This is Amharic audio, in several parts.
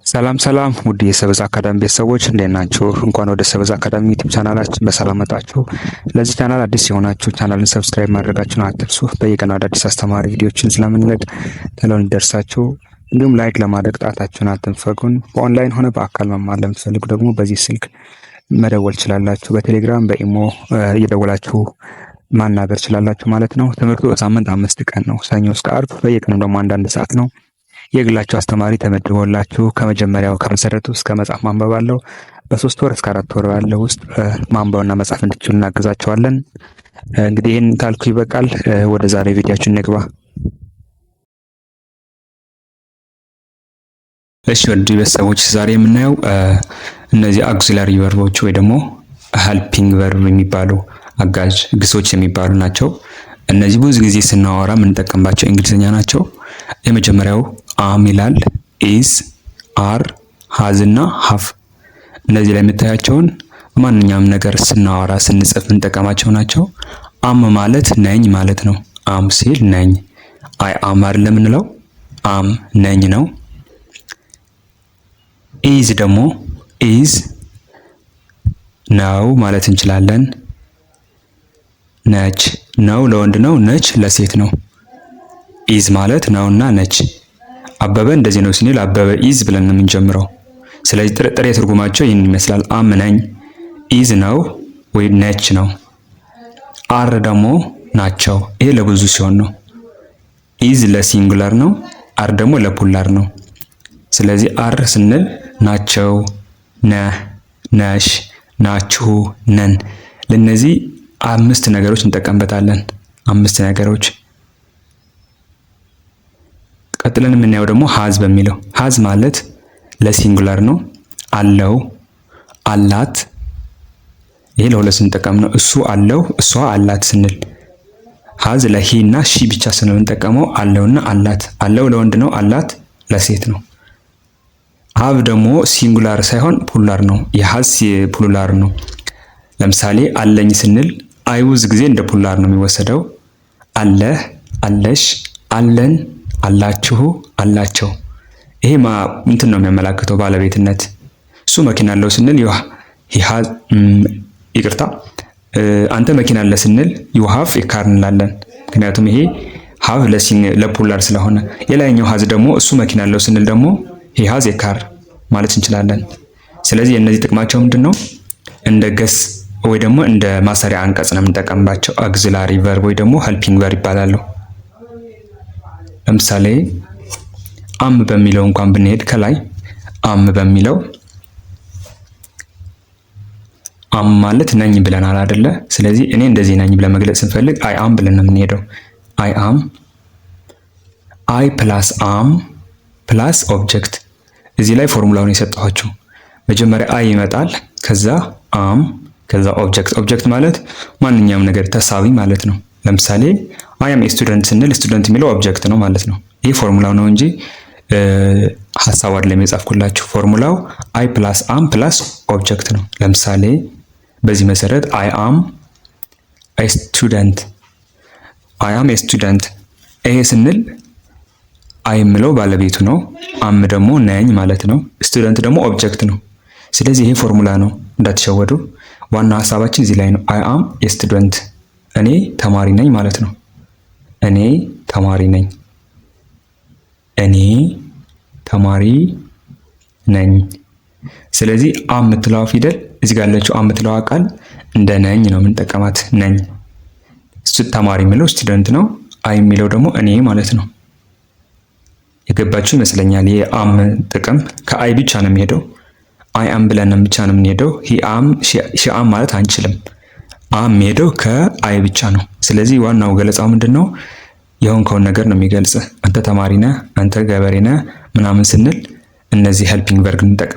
ሰላም ሰላም ውድ የሰበዝ አካዳሚ ቤተሰቦች እንዴት ናችሁ? እንኳን ወደ ሰበዝ አካዳሚ ዩቲዩብ ቻናላችን በሰላም መጣችሁ። ለዚህ ቻናል አዲስ የሆናችሁ ቻናልን ሰብስክራይብ ማድረጋችሁን አትርሱ። በየቀኑ አዳዲስ አስተማሪ ቪዲዮዎችን ስለምንለቅ ቶሎ እንዲደርሳችሁ፣ እንዲሁም ላይክ ለማድረግ ጣታችሁን አትንፈጉን። በኦንላይን ሆነ በአካል መማር ለምትፈልጉ ደግሞ በዚህ ስልክ መደወል ትችላላችሁ። በቴሌግራም በኢሞ እየደወላችሁ ማናገር ትችላላችሁ ማለት ነው። ትምህርቱ በሳምንት 5 ቀን ነው፣ ሰኞ እስከ አርብ። በየቀኑ ደግሞ አንዳንድ ሰዓት ነው። የግላችሁ አስተማሪ ተመድቦላችሁ ከመጀመሪያው ከመሰረቱ እስከ መጽሐፍ ማንበብ አለው። በ3 ወር እስከ 4 ወር ባለው ውስጥ ማንበብና መጻፍ እንድትችሉ እናግዛችኋለን። እንግዲህ ይህን ካልኩ ይበቃል። ወደ ዛሬ ቪዲዮአችን እንግባ። እሺ ወደ ቤተሰቦች ዛሬ የምናየው እነዚህ አክሲላሪ ቨርቦች ወይ ደግሞ ሄልፒንግ ቨርብ የሚባሉ አጋዥ ግሶች የሚባሉ ናቸው። እነዚህ ብዙ ጊዜ ስናወራ የምንጠቀምባቸው እንግሊዝኛ ናቸው። የመጀመሪያው አም ይላል፣ ኢዝ፣ አር፣ ሃዝ እና ሃቭ። እነዚህ ላይ የምታያቸውን ማንኛውም ነገር ስናወራ ስንጽፍ የምንጠቀማቸው ናቸው። አም ማለት ነኝ ማለት ነው። አም ሲል ነኝ። አይ አም አይደለም የምንለው፣ አም ነኝ ነው። ኢዝ ደግሞ ኢዝ ነው ማለት እንችላለን። ነች ነው ለወንድ ነው፣ ነች ለሴት ነው። ኢዝ ማለት ነውና ነች። አበበ እንደዚህ ነው ስንል አበበ ኢዝ ብለን ነው የምንጀምረው። ስለዚህ ጥሬ ትርጉማቸው ይህን ይመስላል። አም ነኝ፣ ኢዝ ነው ወይ ነች ነው። አር ደግሞ ናቸው። ይሄ ለብዙ ሲሆን ነው። ኢዝ ለሲንጉላር ነው፣ አር ደግሞ ለፑላር ነው። ስለዚህ አር ስንል ናቸው፣ ነህ፣ ነሽ፣ ናችሁ፣ ነን። ለነዚህ 5 ነገሮች እንጠቀምበታለን። 5 ነገሮች። ቀጥለን የምናየው ደግሞ ሃዝ በሚለው። ሃዝ ማለት ለሲንጉላር ነው። አለው፣ አላት። ይሄ ለሁለት ስንጠቀም ነው። እሱ አለው፣ እሷ አላት ስንል። ሃዝ ለሂ እና ሺ ብቻ ስንጠቀመው አለውና አላት። አለው ለወንድ ነው፣ አላት ለሴት ነው። ሃቭ ደግሞ ሲንጉላር ሳይሆን ፑላር ነው። የሃዝ ፑላር ነው። ለምሳሌ አለኝ ስንል አይ ብዙ ጊዜ እንደ ፑላር ነው የሚወሰደው። አለህ፣ አለሽ፣ አለን፣ አላችሁ፣ አላቸው። ይሄ እንትን ነው የሚያመላክተው ባለቤትነት። እሱ መኪና አለው ስንል ይቅርታ፣ አንተ መኪና አለ ስንል ዩ ሃቭ ኤ ካር እንላለን። ምክንያቱም ይሄ ሃቭ ለፑላር ስለሆነ። የላይኛው ሃዝ ደግሞ እሱ መኪና አለው ስንል ደግሞ ሂ ሃዝ ኤ ካር ማለት እንችላለን። ስለዚህ የእነዚህ ጥቅማቸው ምንድን ነው? እንደ ገስ ወይ ደግሞ እንደ ማሰሪያ አንቀጽ ነው የምንጠቀምባቸው። አክሲላሪ ቨርብ ወይ ደግሞ ሄልፒንግ ቨርብ ይባላሉ። ለምሳሌ አም በሚለው እንኳን ብንሄድ ከላይ አም በሚለው አም ማለት ነኝ ብለናል አይደለ? ስለዚህ እኔ እንደዚህ ነኝ ብለን መግለጽ ስንፈልግ አይ አም ብለን ነው የምንሄደው። አይ አም፣ አይ ፕላስ አም ፕላስ ኦብጀክት። እዚህ ላይ ፎርሙላውን የሰጠኋችሁ መጀመሪያ አይ ይመጣል፣ ከዛ አም፣ ከዛ ኦብጀክት። ኦብጀክት ማለት ማንኛውም ነገር ተሳቢ ማለት ነው። ለምሳሌ አይ አም ስቱደንት ስንል ስቱደንት የሚለው ኦብጀክት ነው ማለት ነው። ይህ ፎርሙላው ነው እንጂ ሐሳብ አይደለም የጻፍኩላችሁ። ፎርሙላው አይ ፕላስ አም ፕላስ ኦብጀክት ነው። ለምሳሌ በዚህ መሰረት አይ አም ኤ ስቱደንት፣ አይ አም ኤ ስቱደንት። ይሄ ስንል አይ የምለው ባለቤቱ ነው፣ አም ደግሞ ነኝ ማለት ነው። ስቱደንት ደግሞ ኦብጀክት ነው። ስለዚህ ይሄ ፎርሙላ ነው፣ እንዳትሸወዱ። ዋና ሐሳባችን እዚህ ላይ ነው። አይ አም ኤ ስቱደንት፣ እኔ ተማሪ ነኝ ማለት ነው። እኔ ተማሪ ነኝ፣ እኔ ተማሪ ነኝ። ስለዚህ አም የምትለዋ ፊደል እዚህ ጋር ያለችው አም የምትለዋ ቃል እንደ ነኝ ነው የምንጠቀማት። ነኝ። ተማሪ የሚለው ስቱደንት ነው፣ አይ የሚለው ደግሞ እኔ ማለት ነው። የገባችሁ ይመስለኛል። የአም ጥቅም ከአይ ብቻ ነው የሚሄደው። አይ አም ብለን ብቻ ነው የምንሄደው። ሺ አም ማለት አንችልም። አም የሚሄደው ከአይ ብቻ ነው። ስለዚህ ዋናው ገለጻው ምንድነው? የሆንከውን ነገር ነው የሚገልጽ። አንተ ተማሪ ነህ፣ አንተ ገበሬ ነህ ምናምን ስንል እነዚህ ሄልፒንግ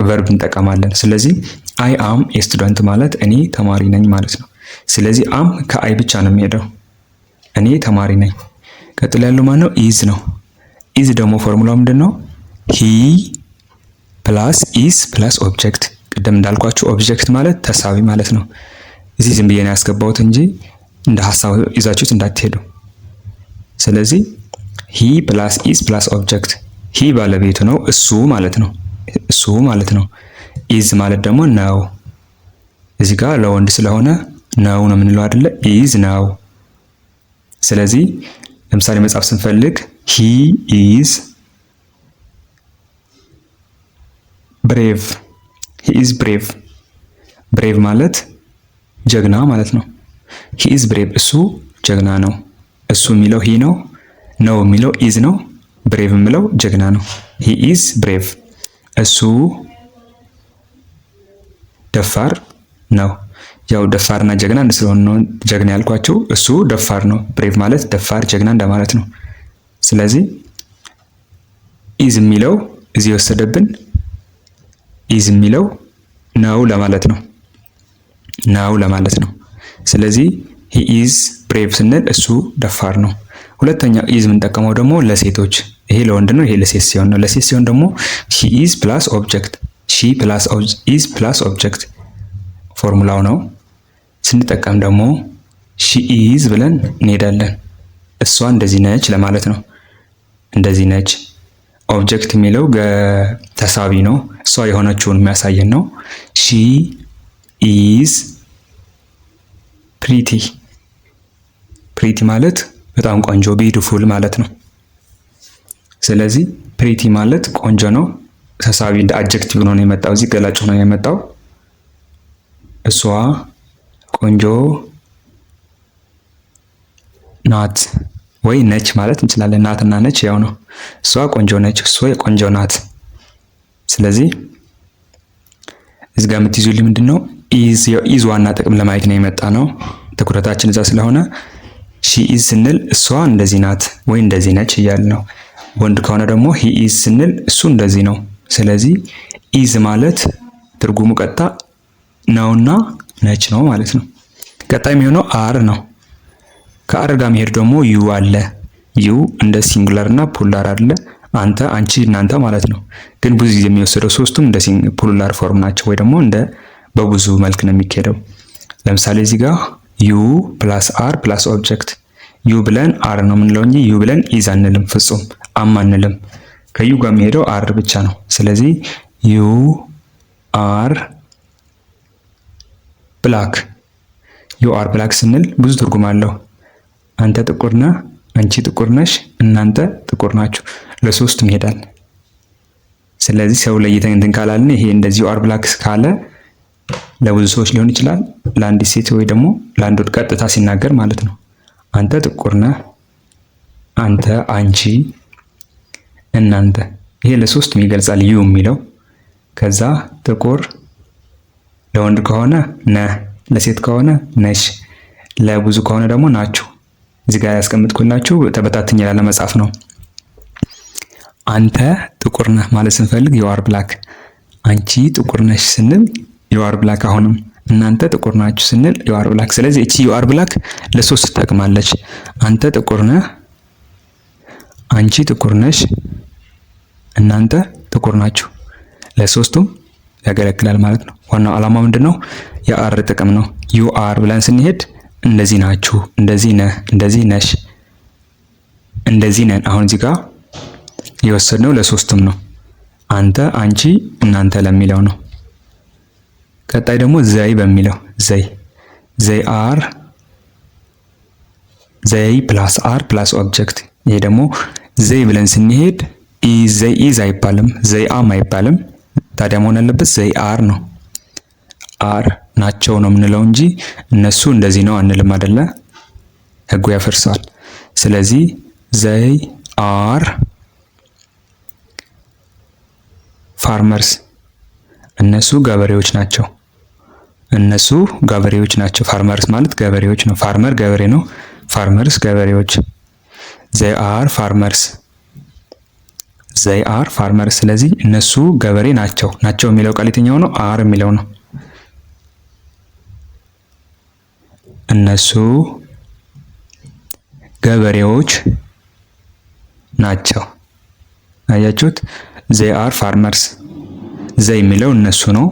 ቨርብ እንጠቀማለን። ስለዚህ አይ አም ኤ ስቱደንት ማለት እኔ ተማሪ ነኝ ማለት ነው። ስለዚህ አም ከአይ ብቻ ነው የሚሄደው። እኔ ተማሪ ነኝ። ቀጥሎ ያለው ማነው? ኢዝ ነው። ኢዝ ደግሞ ፎርሙላው ምንድነው? ሂ ፕላስ ኢዝ ፕላስ ኦብጀክት። ቅድም እንዳልኳችሁ ኦብጀክት ማለት ተሳቢ ማለት ነው። እዚህ ዝም ብዬ ነው ያስገባሁት እንጂ እንደ ሐሳብ ይዛችሁት እንዳትሄዱ። ስለዚህ ሂ ፕላስ ኢዝ ፕላስ ኦብጀክት። ሂ ባለቤቱ ነው፣ እሱ ማለት ነው። እሱ ማለት ነው። ኢዝ ማለት ደግሞ ነው። እዚህ ጋር ለወንድ ስለሆነ ነው ነው የምንለው አይደለ? ኢዝ ነው። ስለዚህ ለምሳሌ መጻፍ ስንፈልግ ሂ ኢዝ ብሬቭ። ሂ ኢዝ ብሬቭ። ብሬቭ ማለት ጀግና ማለት ነው። ሂ ኢዝ ብሬቭ እሱ ጀግና ነው። እሱ የሚለው ሂ ነው። ነው የሚለው ኢዝ ነው። ብሬቭ የሚለው ጀግና ነው። ሂ ኢዝ ብሬቭ እሱ ደፋር ነው። ያው ደፋርና ጀግና አንድ ስለሆነ ነው ጀግና ያልኳቸው። እሱ ደፋር ነው። ብሬቭ ማለት ደፋር ጀግና እንደማለት ነው። ስለዚህ ኢዝ የሚለው እዚህ የወሰደብን ኢዝ የሚለው ነው ለማለት ነው። ነው ለማለት ነው። ስለዚህ ሂ ኢዝ ብሬቭ ስንል እሱ ደፋር ነው። ሁለተኛው ኢዝ የምንጠቀመው ደግሞ ለሴቶች፣ ይሄ ለወንድ ነው፣ ይሄ ለሴት ሲሆን ነው። ለሴት ሲሆን ደግሞ ሺ ኢዝ ፕላስ ኦብጀክት፣ ሺ ፕላስ ኢዝ ፕላስ ኦብጀክት ፎርሙላው ነው። ስንጠቀም ደግሞ ሺ ኢዝ ብለን እንሄዳለን። እሷ እንደዚህ ነች ለማለት ነው። እንደዚህ ነች። ኦብጀክት የሚለው ተሳቢ ነው። እሷ የሆነችውን የሚያሳየን ነው። ሺ ኢዝ ፕሪቲ። ፕሪቲ ማለት በጣም ቆንጆ ቢዩቲፉል ማለት ነው። ስለዚህ ፕሪቲ ማለት ቆንጆ ነው። ተሳቢ እንደ አድጀክቲቭ ነው የመጣው፣ እዚህ ገላጭ ነው የመጣው። እሷ ቆንጆ ናት ወይ ነች ማለት እንችላለን። ናትና ነች ያው ነው። እሷ ቆንጆ ነች፣ እሷ ቆንጆ ናት። ስለዚህ እዚህ ጋር የምትይዙልኝ ምንድነው? ኢዝ ዋና ጥቅም ለማየት ነው የመጣ ነው። ትኩረታችን እዛ ስለሆነ ሺ ኢዝ ስንል እሷ እንደዚህ ናት ወይ እንደዚህ ነች እያል ነው። ወንድ ከሆነ ደግሞ ሂ ኢዝ ስንል እሱ እንደዚህ ነው። ስለዚህ ኢዝ ማለት ትርጉሙ ቀጥታ ነውና ነች ነው ማለት ነው። ቀጣይ የሚሆነው አር ነው። ከአር ጋር መሄድ ደግሞ ዩ አለ። ዩ እንደ ሲንጉላር እና ፑላር አለ። አንተ፣ አንቺ፣ እናንተ ማለት ነው። ግን ብዙ ጊዜ የሚወሰደው ሶስቱም እንደ ፑላር ፎርም ናቸው፣ ወይ ደግሞ እንደ በብዙ መልክ ነው የሚካሄደው። ለምሳሌ እዚህ ጋር ዩ ፕላስ አር ፕላስ ኦብጀክት። ዩ ብለን አር ነው የምንለው እንጂ ዩ ብለን ኢዝ አንልም፣ ፍጹም አም አንልም። ከዩ ጋር የሚሄደው አር ብቻ ነው። ስለዚህ ዩ አር ብላክ። ዩ አር ብላክ ስንል ብዙ ትርጉም አለው። አንተ ጥቁር ነህ፣ አንቺ ጥቁር ነሽ፣ እናንተ ጥቁር ናችሁ። ለሶስቱም ይሄዳል። ስለዚህ ሰው ለይተን እንትን ካላልን ይሄ እንደዚህ ዩ አር ብላክ ካለ ለብዙ ሰዎች ሊሆን ይችላል። ለአንዲት ሴት ወይ ደግሞ ለአንድ ወንድ ቀጥታ ሲናገር ማለት ነው። አንተ ጥቁር ነህ፣ አንተ፣ አንቺ፣ እናንተ። ይሄ ለሶስቱም ይገልጻል ዩ የሚለው። ከዛ ጥቁር ለወንድ ከሆነ ነህ፣ ለሴት ከሆነ ነሽ፣ ለብዙ ከሆነ ደግሞ ናችሁ። እዚህ ጋር ያስቀምጥኩላችሁ ተበታትኝ ያለ መጽሐፍ ነው። አንተ ጥቁር ነህ ማለት ስንፈልግ ዩ አር ብላክ፣ አንቺ ጥቁር ነሽ ስንል ዩ አር ብላክ። አሁንም እናንተ ጥቁር ናችሁ ስንል ዩ አር ብላክ። ስለዚህ እቺ ዩ አር ብላክ ለሶስት ትጠቅማለች። አንተ ጥቁር ነህ፣ አንቺ ጥቁር ነሽ፣ እናንተ ጥቁር ናችሁ። ለሶስቱም ያገለግላል ማለት ነው። ዋናው ዓላማ ምንድነው? የአር ጥቅም ነው። ዩ አር ብለን ስንሄድ እንደዚህ ናችሁ፣ እንደዚህ ነህ፣ እንደዚህ ነሽ፣ እንደዚህ ነን። አሁን እዚህ ጋር የወሰድነው ለሶስቱም ነው። አንተ፣ አንቺ፣ እናንተ ለሚለው ነው። ቀጣይ ደግሞ ዘይ በሚለው ዘይ አር፣ ዘይ ፕላስ አር ፕላስ ኦብጀክት። ይሄ ደግሞ ዘይ ብለን ስንሄድ ዘይ ኢዝ አይባልም፣ ዘይ አም አይባልም። ታዲያ መሆን ያለበት ዘይ አር ነው። አር ናቸው ነው የምንለው እንጂ እነሱ እንደዚህ ነው አንልም አይደለ? ህጉ ያፈርሰዋል። ስለዚህ ዘይ አር ፋርመርስ፣ እነሱ ገበሬዎች ናቸው። እነሱ ገበሬዎች ናቸው። ፋርመርስ ማለት ገበሬዎች ነው። ፋርመር ገበሬ ነው። ፋርመርስ ገበሬዎች። ዘይ አር ፋርመርስ፣ ዘይ አር ፋርመርስ። ስለዚህ እነሱ ገበሬ ናቸው። ናቸው የሚለው ቃል የትኛው ነው? አር የሚለው ነው። እነሱ ገበሬዎች ናቸው። አያችሁት? ዘይ አር ፋርመርስ። ዘይ የሚለው እነሱ ነው።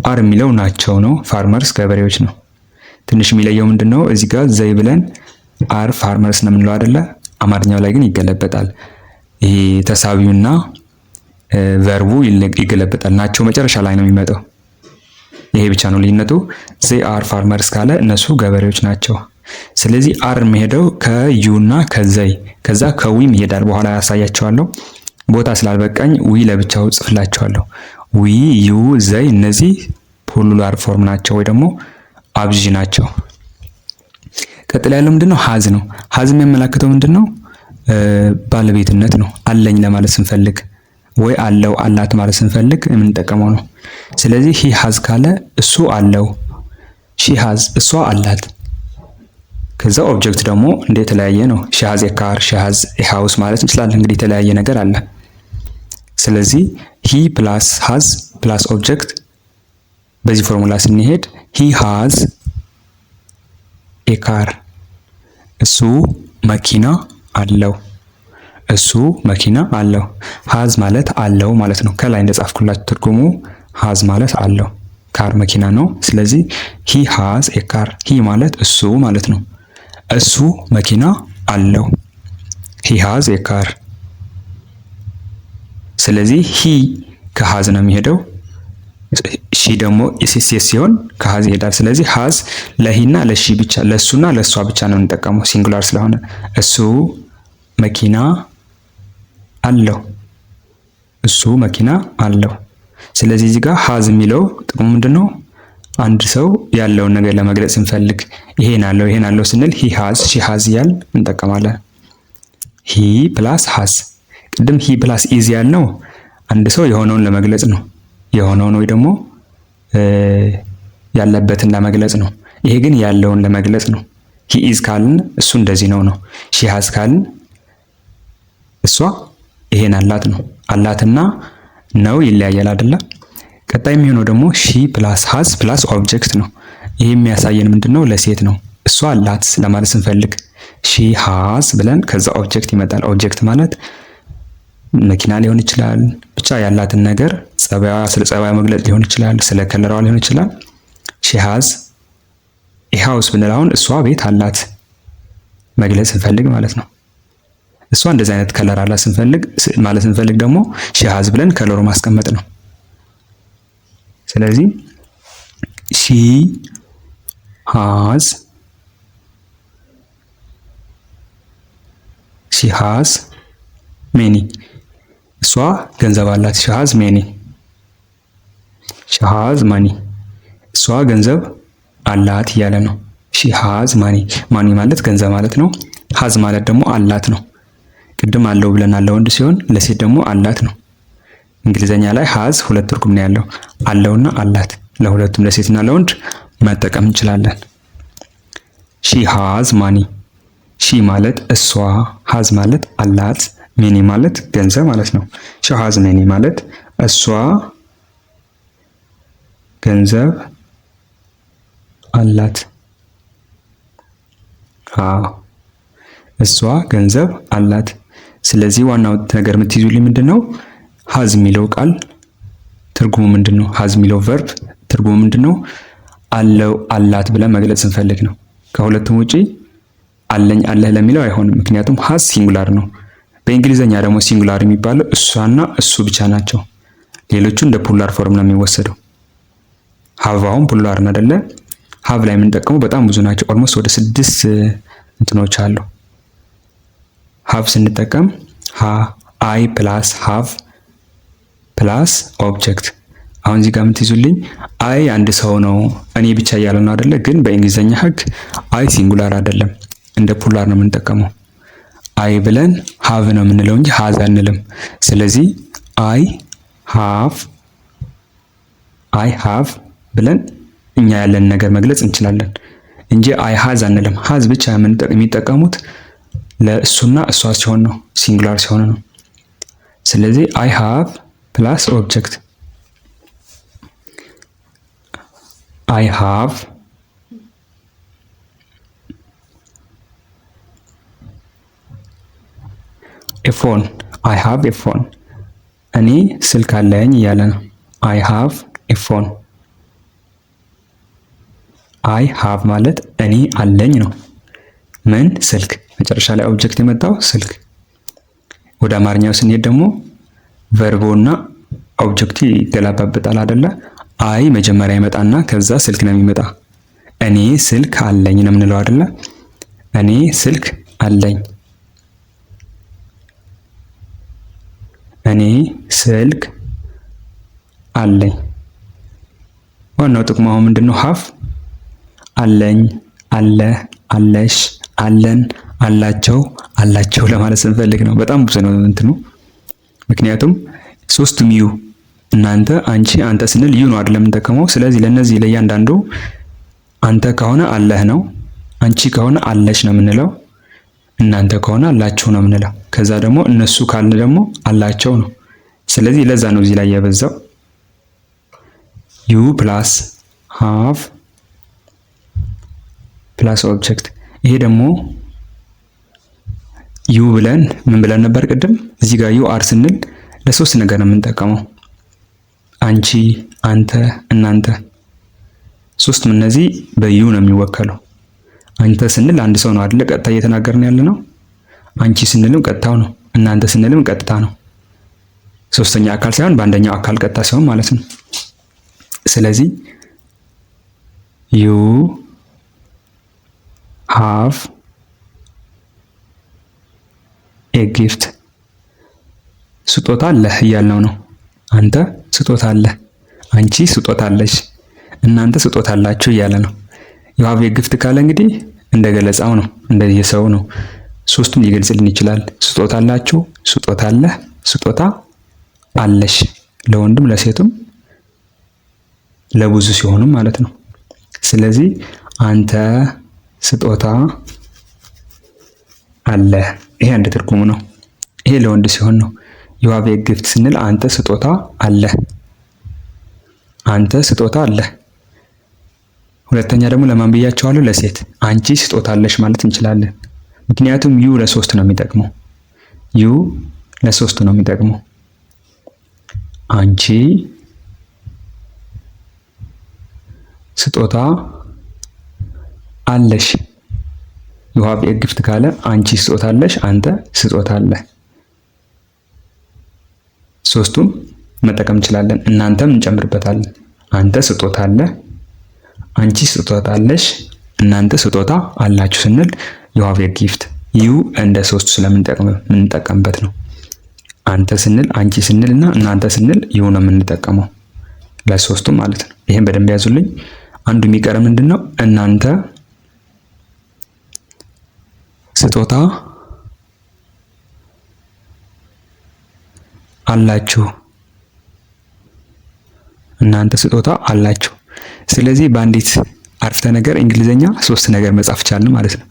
አር የሚለው ናቸው ነው። ፋርመርስ ገበሬዎች ነው። ትንሽ የሚለየው ምንድነው? እዚህ ጋር ዘይ ብለን አር ፋርመርስ ነው የምንለው አይደለ? አማርኛው ላይ ግን ይገለበጣል። ይሄ ተሳቢውና ቨርቡ ይገለበጣል። ናቸው መጨረሻ ላይ ነው የሚመጣው። ይሄ ብቻ ነው ልዩነቱ። ዜ አር ፋርመርስ ካለ እነሱ ገበሬዎች ናቸው። ስለዚህ አር የሚሄደው ከዩ እና ከዘይ ከዛ ከዊም ይሄዳል። በኋላ ያሳያቸዋለሁ። ቦታ ስላልበቃኝ ዊ ለብቻው ጽፍላቸዋለሁ። ዊ፣ ዩ፣ ዘይ እነዚህ ፕሉራል ፎርም ናቸው ወይ ደግሞ አብዥ ናቸው። ቀጥሎ ያለው ምንድነው? ሀዝ ነው። ሀዝ የሚያመላክተው ምንድነው? ባለቤትነት ነው። አለኝ ለማለት ስንፈልግ ወይ አለው አላት ማለት ስንፈልግ የምንጠቀመው ነው። ስለዚህ ሂ ሃዝ ካለ እሱ አለው፣ ሺ ሃዝ እሷ አላት። ከዛ ኦብጀክት ደግሞ እንደ የተለያየ ነው። ሺ ሃዝ ኤ ካር፣ ሺ ሃዝ ኤ ሃውስ ማለት እንችላለን። እንግዲህ የተለያየ ነገር አለ። ስለዚህ ሂ ፕላስ ሃዝ ፕላስ ኦብጀክት በዚህ ፎርሙላ ስንሄድ ሂ ሃዝ ኤ ካር፣ እሱ መኪና አለው። እሱ መኪና አለው። ሃዝ ማለት አለው ማለት ነው። ከላይ እንደጻፍኩላችሁ ትርጉሙ ሃዝ ማለት አለው፣ ካር መኪና ነው። ስለዚህ ሂ ሃዝ ኤ ካር፣ ሂ ማለት እሱ ማለት ነው። እሱ መኪና አለው። ሂ ሃዝ ኤ ካር። ስለዚህ ሂ ከሃዝ ነው የሚሄደው። ሺ ደግሞ ሴት ሲሆን ከሃዝ ይሄዳል። ስለዚህ ሃዝ ለሂና ለሺ ብቻ ለሱና ለሷ ብቻ ነው የምንጠቀመው ሲንጉላር ስለሆነ እሱ መኪና አለው። እሱ መኪና አለው። ስለዚህ እዚህ ጋር ሃዝ የሚለው ጥቅሙ ምንድነው? አንድ ሰው ያለውን ነገር ለመግለጽ ስንፈልግ ይሄን አለው ስንል ሂ ሃዝ ሺ ሃዝ እያል እንጠቀማለን። ሂ ፕላስ ሃዝ። ቅድም ሂ ፕላስ ኢዝ ያልነው አንድ ሰው የሆነውን ለመግለጽ ነው። የሆነውን ወይ ደግሞ ያለበትን ለመግለጽ ነው። ይሄ ግን ያለውን ለመግለጽ ነው። ሂ ኢዝ ካልን እሱ እንደዚህ ነው። ሺ ሃዝ ካልን እሷ ይሄን አላት ነው። አላትና ነው ይለያያል አይደለ? ቀጣይ የሚሆነው ደግሞ ሺ ፕላስ ሃዝ ፕላስ ኦብጀክት ነው። ይሄ የሚያሳየን ምንድነው? ለሴት ነው። እሷ አላት ለማለት ስንፈልግ ሺ ሃዝ ብለን ከዛ ኦብጀክት ይመጣል። ኦብጀክት ማለት መኪና ሊሆን ይችላል። ብቻ ያላትን ነገር ጸባያ፣ ስለ ጸባያ መግለጽ ሊሆን ይችላል። ስለ ከለራዋ ሊሆን ይችላል። ሺ ሃዝ ኤ ሃውስ ብንል አሁን እሷ ቤት አላት መግለጽ ስንፈልግ ማለት ነው። እሷ እንደዚህ አይነት ከለር አላት ስንፈልግ ማለት ስንፈልግ ደግሞ ሺ ሃዝ ብለን ከለሩ ማስቀመጥ ነው። ስለዚህ ሺ ሃዝ ሜኒ፣ እሷ ገንዘብ አላት። ሺ ሃዝ ሜኒ። ሺ ሃዝ ማኒ፣ እሷ ገንዘብ አላት እያለ ነው። ሺ ሃዝ ማኒ። ማኒ ማለት ገንዘብ ማለት ነው። ሃዝ ማለት ደግሞ አላት ነው። ቅድም አለው ብለናል ለወንድ ሲሆን ለሴት ደግሞ አላት ነው። እንግሊዘኛ ላይ ሃዝ ሁለት ትርጉም ነው ያለው፣ አለውና አላት። ለሁለቱም ለሴትና ለወንድ መጠቀም እንችላለን። ሺ ሃዝ ማኒ። ሺ ማለት እሷ፣ ሃዝ ማለት አላት፣ ሜኒ ማለት ገንዘብ ማለት ነው። ሺ ሃዝ ሜኒ ማለት እሷ ገንዘብ አላት። እሷ ገንዘብ አላት። ስለዚህ ዋናው ነገር የምትይዙልኝ ምንድነው? ሃዝ የሚለው ቃል ትርጉሙ ምንድነው? ሃዝ የሚለው ቨርብ ትርጉሙ ምንድነው? አለው አላት ብለን መግለጽ ስንፈልግ ነው። ከሁለቱም ውጪ አለኝ አለህ ለሚለው አይሆንም። ምክንያቱም ሃዝ ሲንጉላር ነው። በእንግሊዘኛ ደግሞ ሲንጉላር የሚባለው እሷና እሱ ብቻ ናቸው። ሌሎቹ እንደ ፑላር ፎርም ነው የሚወሰደው። ሃቭ አሁን ፑላር ነው አይደለ? ሃቭ ላይ የምንጠቀመው በጣም ብዙ ናቸው። ኦልሞስት ወደ 6 እንትኖች አሉ። ሃቭ ስንጠቀም አይ ፕላስ ሃቭ ፕላስ ኦብጀክት። አሁን እዚህ ጋር የምትይዙልኝ አይ አንድ ሰው ነው እኔ ብቻ እያለ ነው አይደለ? ግን በእንግሊዘኛ ህግ አይ ሲንጉላር አይደለም፣ እንደ ፑላር ነው የምንጠቀመው። አይ ብለን ሃቭ ነው የምንለው እንጂ ሃዝ አንልም። ስለዚህ አይ ሃቭ ብለን እኛ ያለን ነገር መግለጽ እንችላለን እንጂ አይ ሃዝ አንልም። ሃዝ ብቻ የሚጠቀሙት ለእሱና እሷ ሲሆን ነው፣ ሲንጉላር ሲሆን ነው። ስለዚህ አይ ሃቭ ፕላስ ኦብጀክት አይ ሃቭ ኤ ፎን። አይ ሃቭ ኤ ፎን፣ እኔ ስልክ አለኝ እያለ ነው። አይ ሃቭ ኤ ፎን። አይ ሃቭ ማለት እኔ አለኝ ነው። ምን? ስልክ። መጨረሻ ላይ ኦብጀክት የመጣው ስልክ። ወደ አማርኛው ስንሄድ ደግሞ ቨርቦና ኦብጀክቱ ይገላባበጣል አይደለ? አይ መጀመሪያ ይመጣና ከዛ ስልክ ነው የሚመጣ። እኔ ስልክ አለኝ ነው የምንለው አይደለ? እኔ ስልክ አለኝ። እኔ ስልክ አለኝ። ዋናው ጥቅሙ አሁን ምንድነው? ሀፍ አለኝ፣ አለ፣ አለሽ፣ አለን፣ አላቸው፣ አላቸው ለማለት ስንፈልግ ነው። በጣም ብዙ ነው እንትኑ። ምክንያቱም ሶስቱም ዩ እናንተ፣ አንቺ፣ አንተ ስንል ዩ ነው አይደለም የምንጠቀመው። ስለዚህ ለነዚህ ለእያንዳንዱ አንተ ከሆነ አለህ ነው፣ አንቺ ከሆነ አለሽ ነው የምንለው፣ እናንተ ከሆነ አላችሁ ነው የምንለው። ከዛ ደግሞ እነሱ ካልን ደግሞ አላቸው ነው። ስለዚህ ለዛ ነው እዚህ ላይ የበዛው ዩ ፕላስ ሃቭ ፕላስ ኦብጀክት። ይሄ ደግሞ ዩ ብለን ምን ብለን ነበር ቅድም? እዚህ ጋር ዩ አር ስንል ለሶስት ነገር ነው የምንጠቀመው። አንቺ፣ አንተ፣ እናንተ። ሶስቱም እነዚህ በዩ ነው የሚወከለው። አንተ ስንል አንድ ሰው ነው አይደለ? ቀጥታ እየተናገርን ያለ ነው። አንቺ ስንልም ቀጥታው ነው። እናንተ ስንልም ቀጥታ ነው። ሶስተኛ አካል ሳይሆን በአንደኛው አካል ቀጥታ ሲሆን ማለት ነው። ስለዚህ ዩ ሃቭ ኤ ጊፍት፣ ስጦታ አለህ እያልነው ነው። አንተ ስጦታ አለህ፣ አንቺ ስጦታ አለሽ፣ እናንተ ስጦታ አላችሁ እያለ ነው። ዩ ሃቭ ኤ ጊፍት ካለ እንግዲህ እንደ ገለጻው ነው፣ እንደየሰው ነው። ሶስቱም ሊገልጽልን ይችላል። ስጦታ አላችሁ፣ ስጦታ አለህ፣ ስጦታ አለሽ፣ ለወንድም ለሴቱም ለብዙ ሲሆኑም ማለት ነው። ስለዚህ አንተ ስጦታ አለህ፣ ይሄ አንድ ትርጉሙ ነው። ይሄ ለወንድ ሲሆን ነው። ዩ ሃቭ ኤ ጊፍት ስንል አንተ ስጦታ አለህ፣ አንተ ስጦታ አለህ። ሁለተኛ ደግሞ ለማን ብያቸዋለሁ? ለሴት አንቺ ስጦታ አለሽ ማለት እንችላለን። ምክንያቱም ዩ ለሶስት ነው የሚጠቅመው። ዩ ለሶስት ነው የሚጠቅመው። አንቺ ስጦታ አለሽ። ዩ ሃቭ ኤ ጊፍት ካለ አንቺ ስጦታ አለሽ፣ አንተ ስጦታ አለህ። ሶስቱም መጠቀም እንችላለን። እናንተም እንጨምርበታለን። አንተ ስጦታ አለህ፣ አንቺ ስጦታ አለሽ፣ እናንተ ስጦታ አላችሁ ስንል ዩ ሃቭ ኤ ጊፍት ዩ እንደ ሶስቱ ስለምንጠቀምበት ነው። አንተ ስንል፣ አንቺ ስንል እና እናንተ ስንል ዩ ነው የምንጠቀመው ለሶስቱም ማለት ነው። ይሄን በደንብ ያዙልኝ። አንዱ የሚቀር ምንድነው? እናንተ ስጦታ አላችሁ፣ እናንተ ስጦታ አላችሁ። ስለዚህ በአንዲት አረፍተ ነገር እንግሊዘኛ ሶስት ነገር መጻፍ ቻልን ማለት ነው።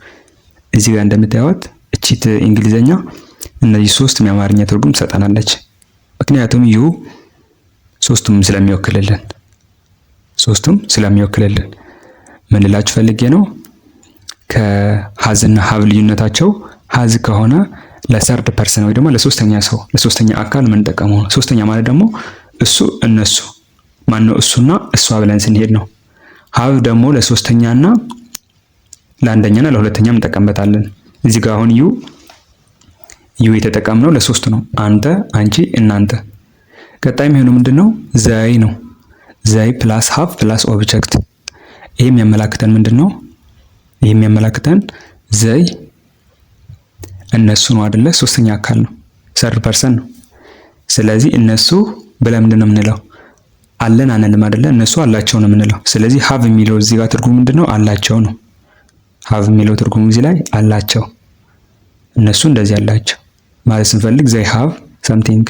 እዚህ ጋር እንደምታዩት እቺት እንግሊዘኛ እነዚህ ሶስቱም የአማርኛ ትርጉም ትሰጠናለች። ምክንያቱም ዩ ሶስቱም ስለሚወክልልን ምን ልላችሁ ፈልጌ ነው? ከሀዝና ሀብ ልዩነታቸው ሀዝ ከሆነ ለሰርድ ፐርሰን ወይ ደግሞ ለሶስተኛ ሰው ለሶስተኛ አካል የምንጠቀመው ነው። ሶስተኛ ማለት ደግሞ እሱ፣ እነሱ፣ ማነው እሱና እሷ ብለን ስንሄድ ነው። ሀብ ደግሞ ለሶስተኛና ለአንደኛና ለሁለተኛ እንጠቀምበታለን። እዚህ ጋር አሁን ዩ የተጠቀምነው ለሶስት ነው። አንተ፣ አንቺ፣ እናንተ። ቀጣይ የሚሆነው ምንድነው? ዘይ ነው። ዘይ ፕላስ ሀብ ፕላስ ኦብጀክት። ይሄ የሚያመላክተን ምንድነው? ይሄ የሚያመላክተን ዘይ እነሱ ነው አይደለ? ሶስተኛ አካል ነው፣ ሰርድ ፐርሰን ነው። ስለዚህ እነሱ ብለን ምንድነው የምንለው? አለን አንልም አይደለ? እነሱ አላቸው ነው የምንለው። ስለዚህ ሀቭ የሚለው እዚህ ጋር ትርጉሙ ምንድነው? አላቸው ነው። ሀቭ የሚለው ትርጉሙ እዚህ ላይ አላቸው፣ እነሱ እንደዚህ አላቸው ማለት ስንፈልግ ዘይ ሀቭ ሰምቲንግ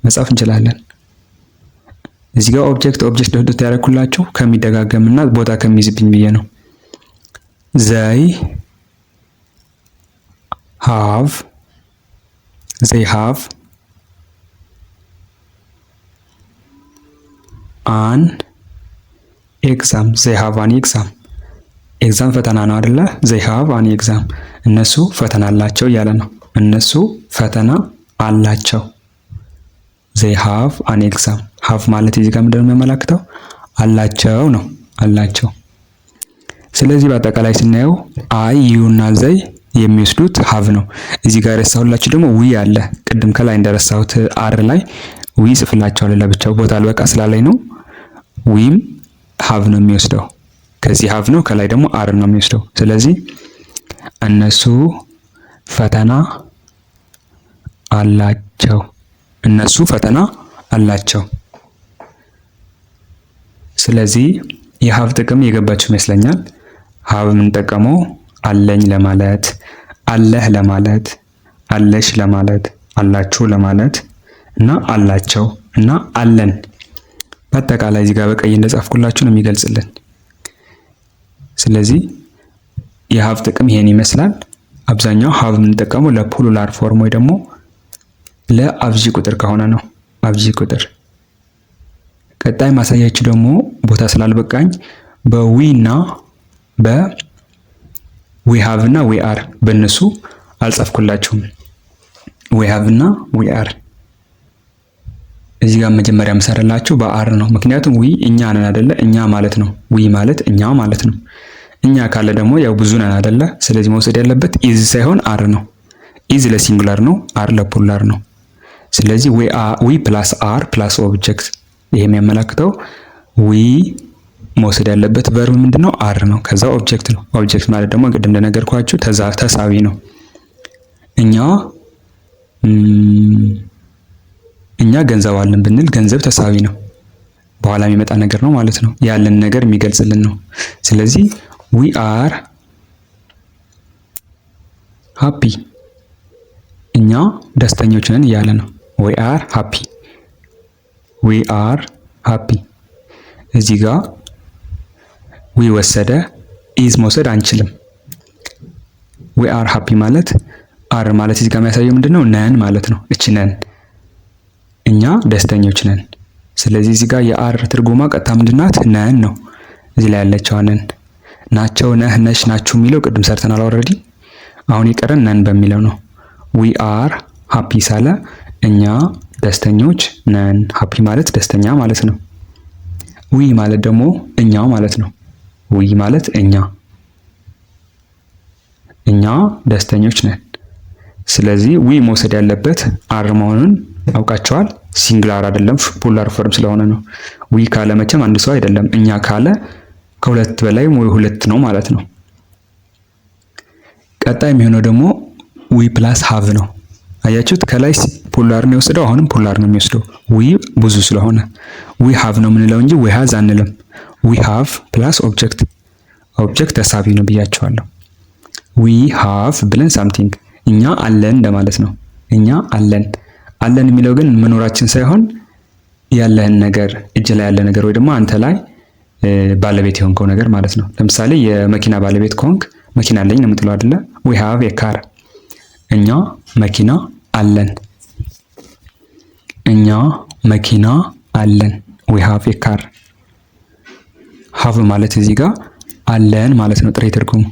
መጻፍ እንችላለን። እዚህ ጋር ኦብጀክት ዶት ያደረኩላችሁ ከሚደጋገምና ቦታ ከሚይዝብኝ ብዬ ነው። ዘይ ሃቭ አን ኤግዛም። ዘይ ሃቭ አን ኤግዛም። ኤግዛም ፈተና ነው አይደለ? ዘይ ሃቭ አን ኤግዛም። እነሱ ፈተና አላቸው እያለ ነው። እነሱ ፈተና አላቸው። ዘይ ሃቭ አን ኤግዛም። ሃቭ ማለት እዚህ ጋር ምንድን ነው የሚያመላክተው? አላቸው ነው፣ አላቸው። ስለዚህ በአጠቃላይ ስናየው አይ፣ ዩ እና ዘይ የሚወስዱት ሃቭ ነው። እዚህ ጋር የረሳሁላችሁ ደግሞ ዊ አለ። ቅድም ከላይ እንደረሳሁት አር ላይ ዊ ጽፍላችኋለሁ ለብቻው ቦታ አልበቃ ስላለኝ ነው። ዊም ሀቭ ነው የሚወስደው። ከዚህ ሀቭ ነው፣ ከላይ ደግሞ አር ነው የሚወስደው። ስለዚህ እነሱ ፈተና አላቸው። እነሱ ፈተና አላቸው። ስለዚህ የሀቭ ጥቅም የገባችሁ ይመስለኛል። ሀቭ የምንጠቀመው አለኝ ለማለት፣ አለህ ለማለት፣ አለሽ ለማለት፣ አላችሁ ለማለት እና አላቸው እና አለን። በአጠቃላይ እዚህ ጋር በቀይ እንደጻፍኩላችሁ ነው የሚገልጽልን። ስለዚህ የሀቭ ጥቅም ይሄን ይመስላል። አብዛኛው ሀቭ የምንጠቀመው ለፕሉራል ፎርም ወይ ደግሞ ለአብዢ ቁጥር ከሆነ ነው። አብዢ ቁጥር። ቀጣይ ማሳያችሁ ደግሞ ቦታ ስላልበቃኝ በዊ እና በዊ ሃቭ እና ዊ አር በእነሱ አልጻፍኩላችሁም። ዊ ሃቭ እና ዊ አር እዚህ ጋር መጀመሪያ የምሰራላችሁ በአር ነው። ምክንያቱም ዊ እኛ ነን አይደለ? እኛ ማለት ነው። ዊ ማለት እኛ ማለት ነው። እኛ ካለ ደግሞ ያው ብዙ ነን አይደለ? ስለዚህ መውሰድ ያለበት ኢዝ ሳይሆን አር ነው። ኢዝ ለሲንጉላር ነው፣ አር ለፕሉራል ነው። ስለዚህ ዊ ፕላስ አር ፕላስ ኦብጀክት። ይሄ የሚያመላክተው ዊ መውሰድ ያለበት ቨርብ ምንድነው? አር ነው። ከዛ ኦብጀክት ነው። ኦብጀክት ማለት ደግሞ ቅድም እንደነገርኳችሁ ተሳቢ ነው። እኛ ገንዘብ አለን ብንል ገንዘብ ተሳቢ ነው። በኋላ የሚመጣ ነገር ነው ማለት ነው። ያለን ነገር የሚገልጽልን ነው። ስለዚህ ዊ አር ሃፒ፣ እኛ ደስተኞች ነን እያለ ነው። ዊ አር ሃፒ፣ ዊ አር ሃፒ። እዚህ ጋር ዊ ወሰደ፣ ኢዝ መውሰድ አንችልም። ዊ አር ሃፒ ማለት አር ማለት እዚህ ጋር የሚያሳየው ምንድነው? ነን ማለት ነው። እቺ ነን፣ እኛ ደስተኞች ነን። ስለዚህ እዚህ ጋር የአር ትርጉማ ቀጥታ ምንድናት? ነን ነው። እዚህ ላይ ያለችው ነን። ናቸው፣ ነህ፣ ነሽ፣ ናችሁ የሚለው ቅድም ሰርተናል ኦልሬዲ። አሁን የቀረን ነን በሚለው ነው። ዊ አር ሃፒ ሳለ እኛ ደስተኞች ነን። ሃፒ ማለት ደስተኛ ማለት ነው። ዊ ማለት ደግሞ እኛ ማለት ነው። ዊ ማለት እኛ ደስተኞች ነን። ስለዚህ ዊ መውሰድ ያለበት አር መሆኑን አውቃቸዋል። ሲንግላር አይደለም ፕሉራል ፎርም ስለሆነ ነው። ዊ ካለ መቼም አንድ ሰው አይደለም። እኛ ካለ ከሁለት በላይ ወይ ሁለት ነው ማለት ነው። ቀጣይ የሚሆነው ደግሞ ዊ ፕላስ ሃቭ ነው። አያችሁት? ከላይ ፖላር ነው የወሰደው፣ አሁንም ፖላር ነው የሚወስደው። ዊ ብዙ ስለሆነ ዊ ሃቭ ነው የምንለው እንጂ ዊ ሃዝ አንልም። ዊ ሃቭ ፕላስ ኦብጀክት፣ ኦብጀክት ተሳቢ ነው ብያቸዋለሁ። ዊ ሃቭ ብለን ሳምቲንግ እኛ አለን እንደማለት ነው። እኛ አለን። አለን የሚለው ግን መኖራችን ሳይሆን ያለህን ነገር፣ እጅ ላይ ያለ ነገር ወይ ደግሞ አንተ ላይ ባለቤት የሆንከው ነገር ማለት ነው። ለምሳሌ የመኪና ባለቤት ከሆንክ መኪና አለኝ ነው የምትለው አይደለ? ዊ ሃቭ ኤ ካር፣ እኛ መኪና አለን። እኛ መኪና አለን። ዊ ሃቭ ኤ ካር። ሃቭ ማለት እዚህ ጋር አለን ማለት ነው። ጥሬ ትርጉሙ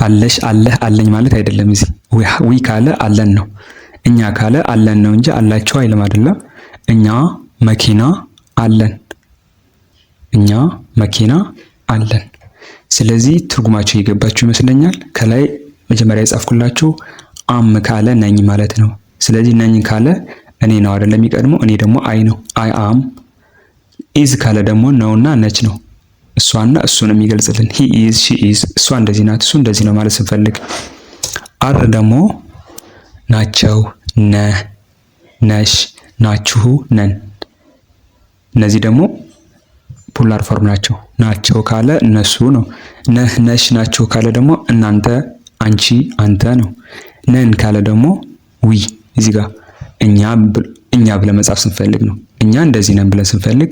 አለሽ፣ አለህ፣ አለኝ ማለት አይደለም። እዚህ ዊ ካለ አለን ነው። እኛ ካለ አለን ነው እንጂ አላችሁ አይልም አይደለም። እኛ መኪና አለን። እኛ መኪና አለን። ስለዚህ ትርጉማቸው የገባችሁ ይመስለኛል። ከላይ መጀመሪያ የጻፍኩላችሁ አም ካለ ነኝ ማለት ነው። ስለዚህ ነኝ ካለ እኔ ነው አይደለም የሚቀድመው፣ እኔ ደግሞ አይ ነው። አይ አም። ኢዝ ካለ ደግሞ ነውና ነች ነው። እሷና እሱን የሚገልጽልን ሂ ኢዝ፣ ሺ ኢዝ፣ እሷ እንደዚህ ናት፣ እሱ እንደዚህ ነው ማለት ስንፈልግ። አር ደግሞ ናቸው፣ ነህ፣ ነሽ፣ ናችሁ፣ ነን። እነዚህ ደግሞ ፖላር ፎርም ናቸው። ናቸው ካለ እነሱ ነው። ነህ፣ ነሽ፣ ናችሁ ካለ ደግሞ እናንተ፣ አንቺ፣ አንተ ነው። ነን ካለ ደግሞ ዊ። እዚህ ጋር እኛ ብለን መጻፍ ስንፈልግ ነው። እኛ እንደዚህ ነን ብለን ስንፈልግ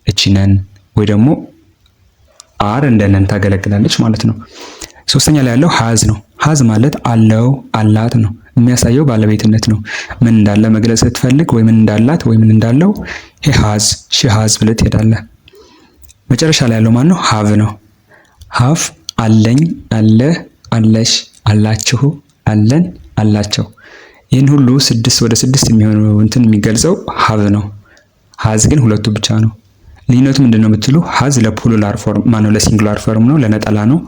እቺ ነን ወይ ደግሞ አር እንደ ነን ታገለግላለች ማለት ነው። ሶስተኛ ላይ ያለው ሃዝ ነው። ሃዝ ማለት አለው፣ አላት ነው። የሚያሳየው ባለቤትነት ነው። ምን እንዳለ መግለጽ ስትፈልግ ወይ ምን እንዳላት ወይ ምን እንዳለው ሄ ሃዝ፣ ሺ ሃዝ ብለህ ትሄዳለህ። መጨረሻ ላይ ያለው ማን ነው? ሃቭ ነው። ሃቭ አለኝ፣ አለ፣ አለሽ፣ አላችሁ፣ አለን፣ አላቸው። ይህን ሁሉ ወደ ስድስት የሚሆኑ እንትን የሚገልጸው ሃቭ ነው። ሃዝ ግን ሁለቱ ብቻ ነው። ልዩነቱ ምንድን ነው ብትሉ ሃዝ ለፕሉራል ፎርም ማነው ለሲንጉላር ፎርም ነው፣ ለነጠላ ነው።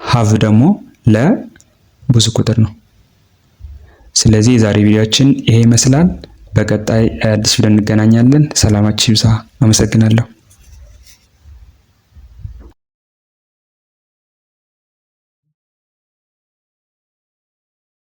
ሃቭ ደግሞ ለብዙ ቁጥር ነው። ስለዚህ የዛሬ ቪዲዮአችን ይሄ ይመስላል። በቀጣይ አዲስ ቪዲዮ እንገናኛለን። ሰላማችሁ ይብዛ። አመሰግናለሁ።